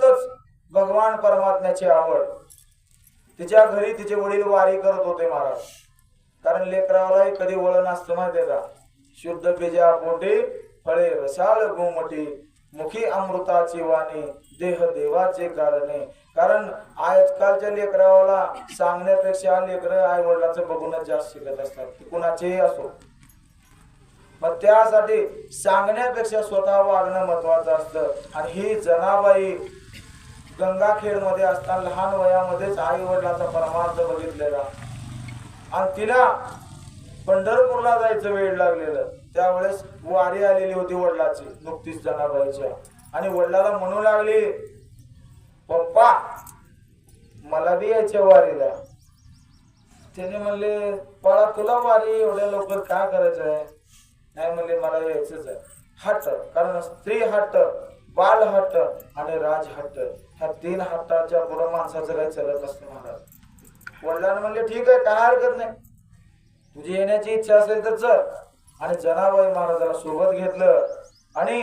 मनातच भगवान परमात्म्याची आवड. तिच्या घरी तिचे वडील वारी करत होते महाराज. कारण लेकराला कधी वळण असतं माहितीये का? शुद्ध बीजा पोटी फळे रसाळ गोमटी, मुखी अमृताची वाणी, देह देवाचे कारणे. कारण आजकालच्या लेकराला सांगण्यापेक्षा लेकर आई वडिलांचं बघूनच जास्त शिकत असतात, ती कुणाचेही असो. मग त्यासाठी सांगण्यापेक्षा स्वतः वागणं महत्वाचं असतं. आणि ही जनाबाई गंगाखेड मध्ये असताना लहान वयामध्येच आई वडिलांचा परमार्थ बघितलेला. आणि तिला पंढरपूरला जायचं वेळ लागलेलं. त्यावेळेस वारी आलेली होती वडिलाची नुकतीच जनाबाईच्या. आणि वडिलाला म्हणू लागली, पप्पा मला बी यायचे वारीला. त्याने म्हणले, बाळा तुला वारी एवढ्या लवकर काय करायचं आहे? नाही म्हणले, मला यायचंच आहे. हट्ट, कारण स्त्री हट्ट, बाल हट्ट आणि राज हट्ट, ह्या 3 हट्टाच्या पुढे माणसाचं काही चलत असतं महाराज. वडिलांना म्हणले, ठीक आहे, काय हरकत नाही, तुझी येण्याची इच्छा असेल तर चल. आणि जनाबाई महाराजाला सोबत घेतलं आणि